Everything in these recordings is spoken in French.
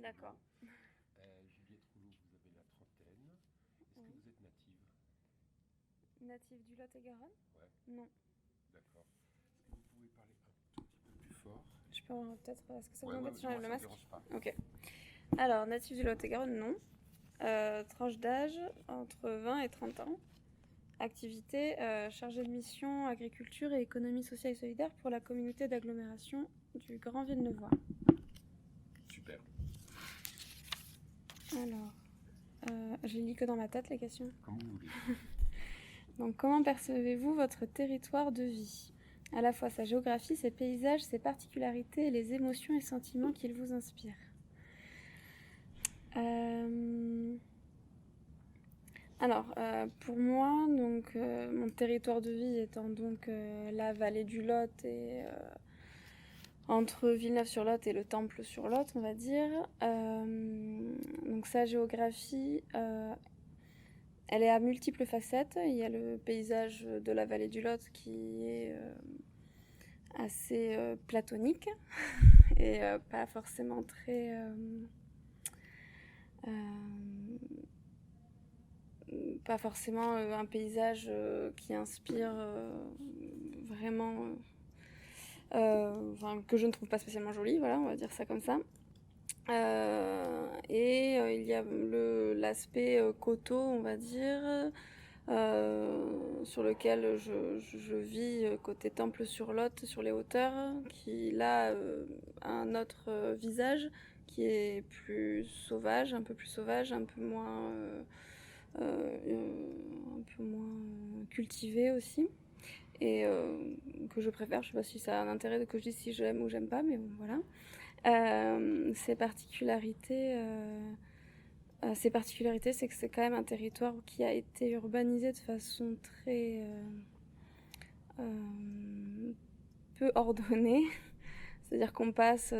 D'accord. Juliette Rouleau, vous avez la trentaine. Est-ce que Oui. vous êtes native? Natif du Lot-et-Garonne? Ouais, Non. d'accord. Est-ce que vous pouvez parler un tout petit peu plus fort? Je peux peut-être. Est-ce que ça vous Ouais, embête ouais, si moi j'enlève le ça me masque? dérange pas. Ok. Alors, natif du Lot-et-Garonne, non. Tranche d'âge entre 20 et 30 ans. Activité chargée de mission agriculture et économie sociale et solidaire pour la communauté d'agglomération du Grand Villeneuvois. Super. Alors, je les lis que dans ma tête les questions. Comme vous voulez. Donc, comment percevez-vous votre territoire de vie? À la fois sa géographie, ses paysages, ses particularités et les émotions et sentiments qu'il vous inspire. Alors, pour moi, donc, mon territoire de vie étant donc la vallée du Lot et entre Villeneuve-sur-Lot et le Temple-sur-Lot, on va dire. Donc sa géographie, elle est à multiples facettes. Il y a le paysage de la vallée du Lot qui est assez platonique et pas forcément très... pas forcément un paysage qui inspire vraiment... que je ne trouve pas spécialement joli, voilà, on va dire ça comme ça. Il y a l'aspect coteau, on va dire, sur lequel je vis côté Temple-sur-Lot, sur les hauteurs, qui là a un autre visage, qui est plus sauvage, un peu plus sauvage, un peu moins cultivé aussi. Et que je préfère, je sais pas si ça a un intérêt que je dise si j'aime ou j'aime pas, mais bon, voilà. Ses particularités, c'est que c'est quand même un territoire qui a été urbanisé de façon très peu ordonnée. C'est-à-dire qu'on passe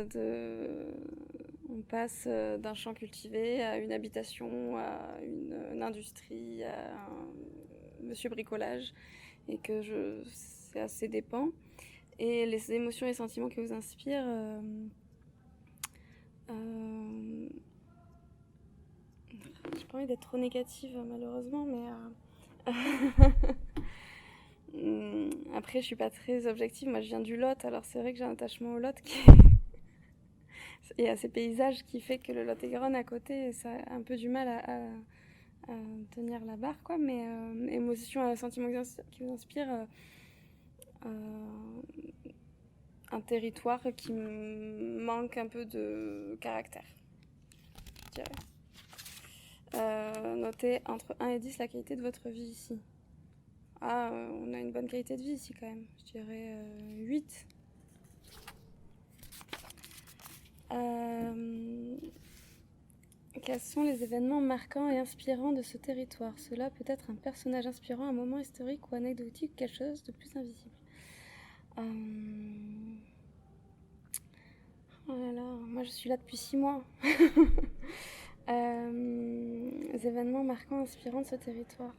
d'un champ cultivé à une habitation, à une industrie, à un monsieur bricolage, et que c'est assez dépend. Et les émotions et sentiments qui vous inspirent, j'ai pas envie d'être trop négative malheureusement, mais après je suis pas très objective. Moi je viens du Lot, alors c'est vrai que j'ai un attachement au Lot et à ces paysages qui fait que le Lot-et-Garonne à côté, ça a un peu du mal à tenir la barre, quoi. Mais émotions, sentiments qui vous inspirent, un territoire qui manque un peu de caractère, je dirais. Notez entre 1 et 10 la qualité de votre vie ici. On a une bonne qualité de vie ici quand même. Je dirais 8. Quels sont les événements marquants et inspirants de ce territoire? Cela peut être un personnage inspirant, un moment historique ou anecdotique, quelque chose de plus invisible. Oh là là, moi je suis là depuis 6 mois. Les événements marquants, inspirants de ce territoire.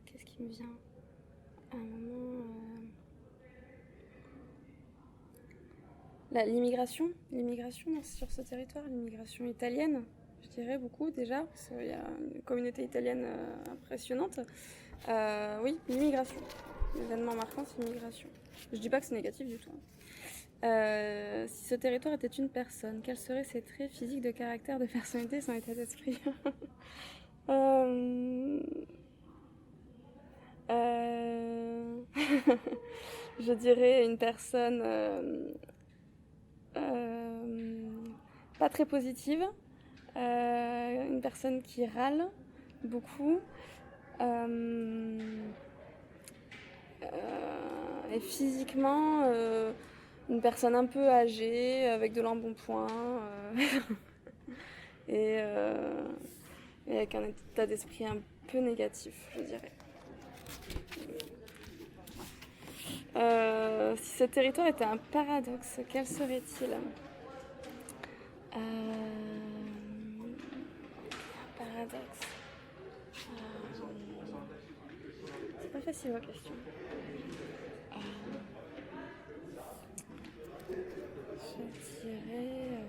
Qu'est-ce qui me vient? À un moment... l'immigration sur ce territoire, l'immigration italienne, je dirais beaucoup déjà, parce qu'il y a une communauté italienne impressionnante. Oui, l'immigration. L'événement marquant, c'est l'immigration. Je dis pas que c'est négatif du tout. Si ce territoire était une personne, quels seraient ses traits physiques, de caractère, de personnalité, son état d'esprit? Je dirais une personne pas très positive, une personne qui râle beaucoup, et physiquement une personne un peu âgée avec de l'embonpoint et avec un état d'esprit un peu négatif, je dirais. Si ce territoire était un paradoxe, quel serait-il? Un paradoxe. C'est pas facile, ma question. Je dirais...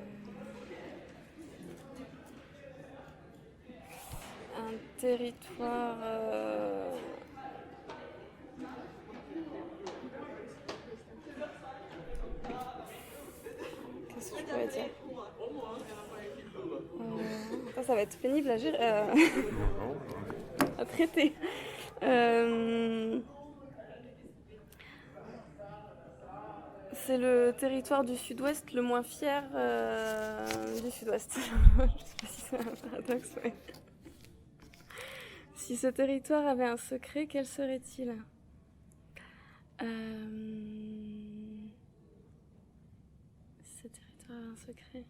territoire... Qu'est-ce que je pourrais dire ça va être pénible à gérer, à traiter. C'est le territoire du Sud-Ouest le moins fier du Sud-Ouest. Je sais pas si c'est un paradoxe, mais... Si ce territoire avait un secret, quel serait-il ? Ce territoire a un secret.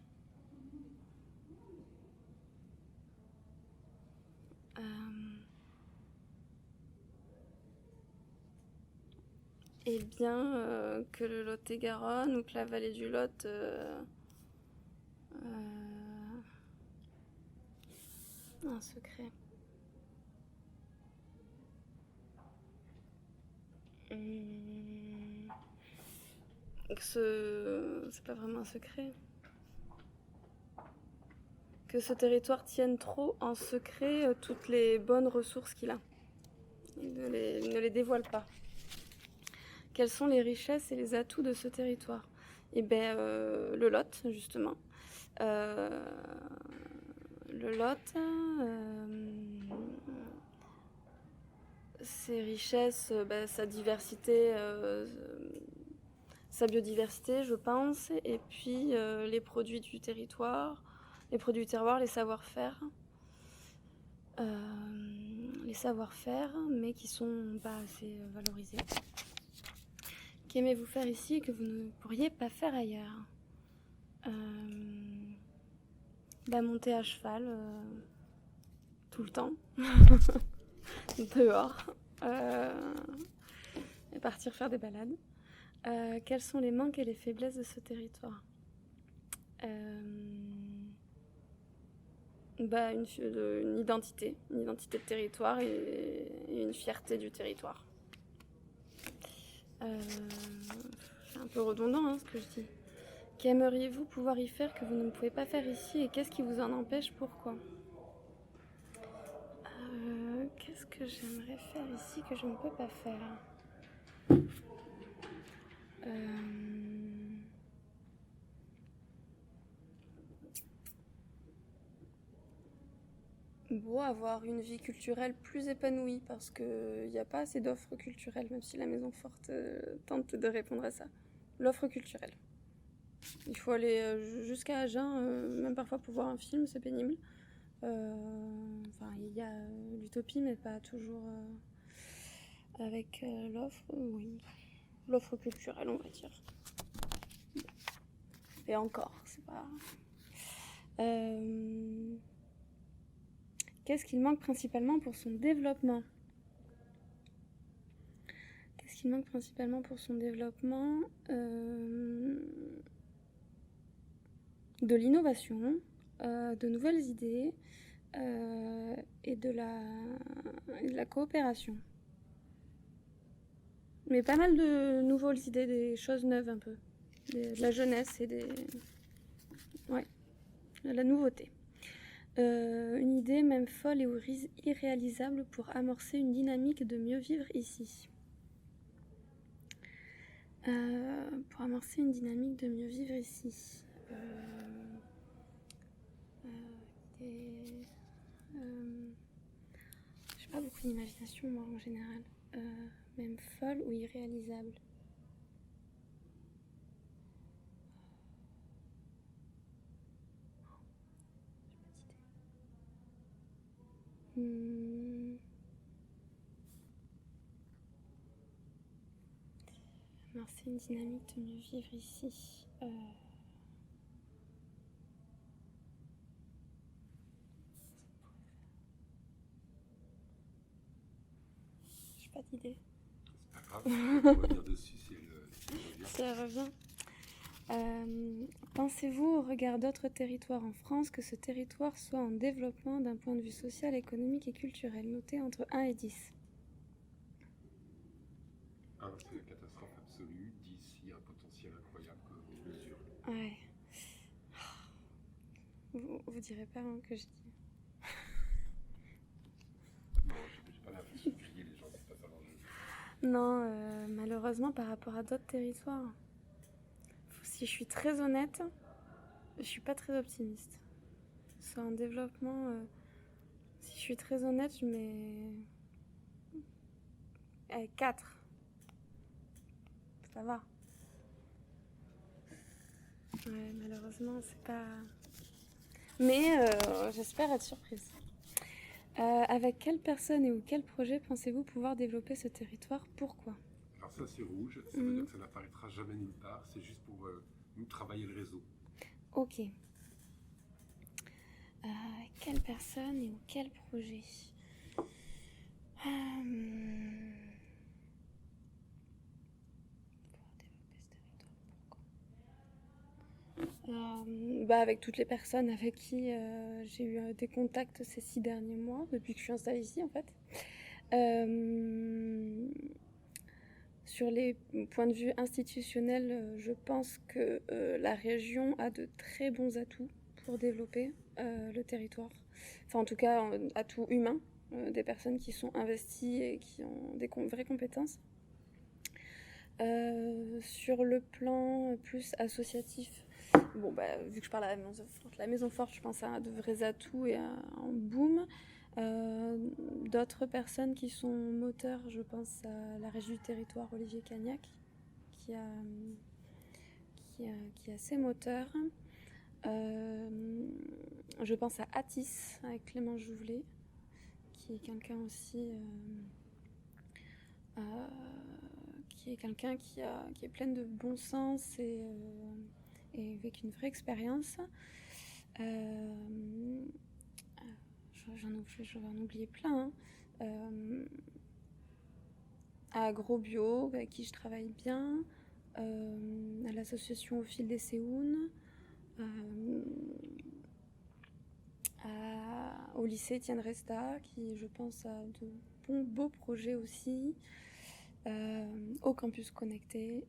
Eh bien, que le Lot-et-Garonne ou que la vallée du Lot un secret. C'est pas vraiment un secret. Que ce territoire tienne trop en secret toutes les bonnes ressources qu'il a. Il ne les dévoile pas. Quelles sont les richesses et les atouts de ce territoire ? Eh bien, le Lot, justement. Le Lot, ses richesses, sa diversité, sa biodiversité, je pense, et puis les produits du territoire, les savoir-faire. Les savoir-faire, mais qui sont pas assez valorisés. Qu'aimez-vous faire ici et que vous ne pourriez pas faire ailleurs ? Monter à cheval tout le temps, dehors, et partir faire des balades. Quels sont les manques et les faiblesses de ce territoire ? Une identité de territoire et une fierté du territoire. C'est un peu redondant ce que je dis. Qu'aimeriez-vous pouvoir y faire que vous ne pouvez pas faire ici et qu'est-ce qui vous en empêche ? Pourquoi ? Qu'est-ce que j'aimerais faire ici que je ne peux pas faire ? Avoir une vie culturelle plus épanouie parce qu'il n'y a pas assez d'offres culturelles, même si la Maison Forte tente de répondre à ça. L'offre culturelle. Il faut aller jusqu'à Agen, même parfois pour voir un film, c'est pénible. Il y a l'utopie, mais pas toujours avec l'offre. Oui, l'offre culturelle, on va dire. Et encore, c'est pas... Qu'est-ce qu'il manque principalement pour son développement ? De l'innovation, de nouvelles idées et de la coopération. Mais pas mal de nouvelles idées, des choses neuves un peu. De la jeunesse et de la nouveauté. Une idée même folle et irréalisable pour amorcer une dynamique de mieux vivre ici. Je n'ai pas beaucoup d'imagination moi en général. Même folle ou irréalisable. Amorcer une dynamique de mieux vivre ici. J'ai pas d'idée. C'est pas grave, on va revenir dessus si elle revient. Pensez-vous au regard d'autres territoires en France que ce territoire soit en développement d'un point de vue social, économique et culturel, noté entre 1 et 10 ? 1, c'est la catastrophe absolue. 10, il y a un potentiel incroyable que vous mesurez. Ouais. Vous direz pas que je dis. Non, malheureusement, par rapport à d'autres territoires, si je suis très honnête, je suis pas très optimiste. C'est un développement. Si je suis très honnête, je mets 4. Ça va. Ouais, malheureusement, c'est pas. Mais j'espère être surprise. Avec quelle personne et ou quel projet pensez-vous pouvoir développer ce territoire? Pourquoi? Alors ça c'est rouge, ça veut dire que ça n'apparaîtra jamais nulle part, c'est juste pour nous travailler le réseau. Ok. Quelle personne et ou quel projet? Avec toutes les personnes avec qui j'ai eu des contacts ces 6 derniers mois, depuis que je suis installée ici en fait. Sur les points de vue institutionnels, je pense que la région a de très bons atouts pour développer le territoire. Enfin, en tout cas, atouts humains, des personnes qui sont investies et qui ont des vraies compétences. Sur le plan plus associatif, vu que je parle à la Maison Forte, je pense à de vrais atouts et à un boom. D'autres personnes qui sont moteurs, je pense à la régie du territoire Olivier Cagnac, qui a ses moteurs. Je pense à Atis avec Clément Jouvelet, qui est quelqu'un aussi qui est quelqu'un qui est pleine de bon sens et avec une vraie expérience. Je vais en oublier plein. À AgroBio, avec qui je travaille bien. À l'association Au fil des Séounes. Au lycée Étienne Resta, qui je pense a de beaux projets aussi. Au campus connecté.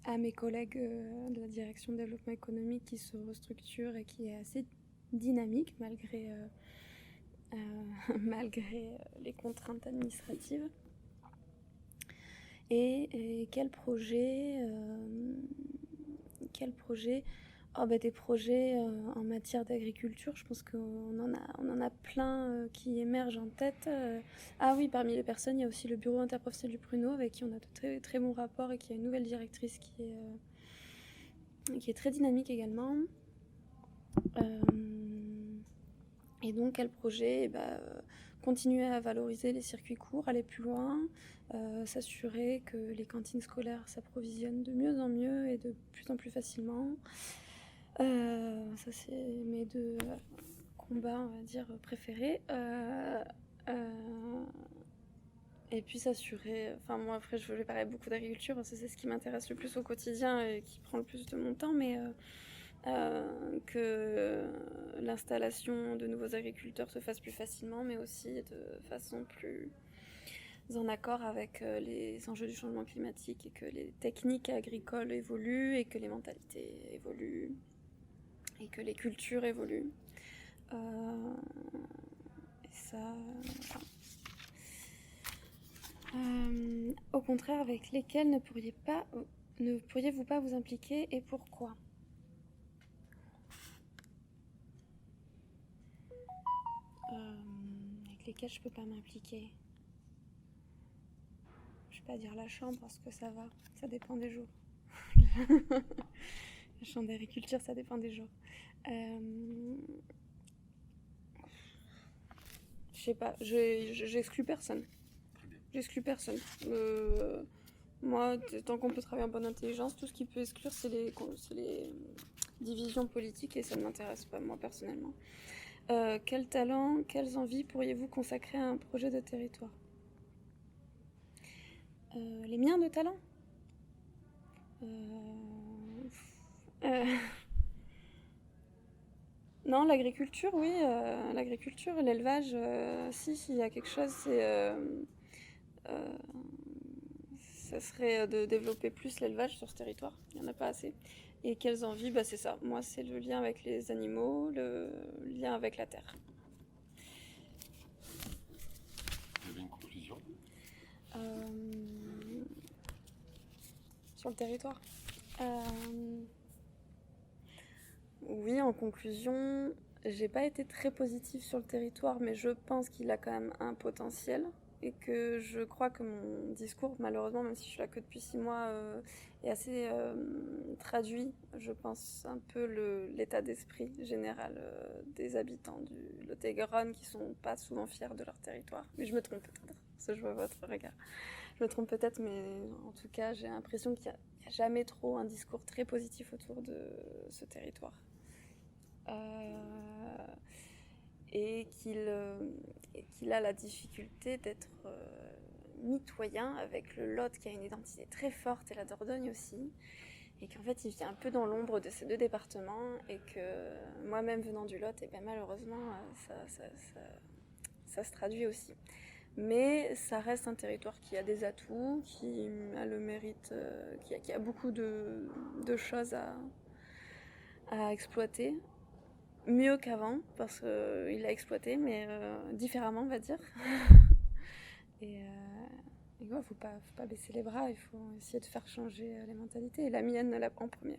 À mes collègues de la direction de développement économique qui se restructure et qui est assez dynamique malgré les contraintes administratives. Et quel projet des projets en matière d'agriculture. Je pense qu'on en a plein qui émergent en tête. Parmi les personnes, il y a aussi le bureau interprofessionnel du pruneau avec qui on a de très, très bons rapports et qui a une nouvelle directrice qui est très dynamique également. Et donc, quel projet? Continuer à valoriser les circuits courts, aller plus loin, s'assurer que les cantines scolaires s'approvisionnent de mieux en mieux et de plus en plus facilement. Ça, c'est mes 2 combats, on va dire, préférés. Et puis s'assurer... Enfin, moi, après, je vais parler beaucoup d'agriculture, parce que c'est ce qui m'intéresse le plus au quotidien et qui prend le plus de mon temps, mais que l'installation de nouveaux agriculteurs se fasse plus facilement, mais aussi de façon plus en accord avec les enjeux du changement climatique et que les techniques agricoles évoluent et que les mentalités évoluent et que les cultures évoluent. Et ça... au contraire, avec lesquels ne pourriez-vous pas vous impliquer et pourquoi? Avec lesquels je peux pas m'impliquer. Je vais pas dire la chambre parce que ça va, ça dépend des jours. La chambre d'agriculture, ça dépend des jours. Je sais pas, j'exclus personne. J'exclus personne. Moi, tant qu'on peut travailler en bonne intelligence, tout ce qui peut exclure, c'est les divisions politiques et ça ne m'intéresse pas, moi, personnellement. Quel talent, quelles envies pourriez-vous consacrer à un projet de territoire? Les miens de talent? Non, l'agriculture, oui. L'agriculture, l'élevage, si, il y a quelque chose, ça serait de développer plus l'élevage sur ce territoire. Il n'y en a pas assez. Et quelles envies? C'est ça. Moi, c'est le lien avec les animaux, le lien avec la terre. Vous avez une conclusion? Sur le territoire. Oui, en conclusion, j'ai pas été très positive sur le territoire, mais je pense qu'il a quand même un potentiel et que je crois que mon discours, malheureusement, même si je suis là que depuis 6 mois, est assez traduit, je pense, un peu l'état d'esprit général des habitants du Lot-et-Garonne qui sont pas souvent fiers de leur territoire. Mais je me trompe peut-être, parce que je vois votre regard. Je me trompe peut-être, mais en tout cas, j'ai l'impression qu'il n'y a jamais trop un discours très positif autour de ce territoire. Et qu'il a la difficulté d'être mitoyen avec le Lot qui a une identité très forte et la Dordogne aussi, et qu'en fait il vit un peu dans l'ombre de ces deux départements et que moi-même venant du Lot, et bien malheureusement ça se traduit aussi. Mais ça reste un territoire qui a des atouts, qui a le mérite, qui a beaucoup de choses à exploiter. Mieux qu'avant, parce qu'il a exploité, mais différemment, on va dire. Et ouais, faut pas baisser les bras, il faut essayer de faire changer les mentalités. Et la mienne, là, en premier.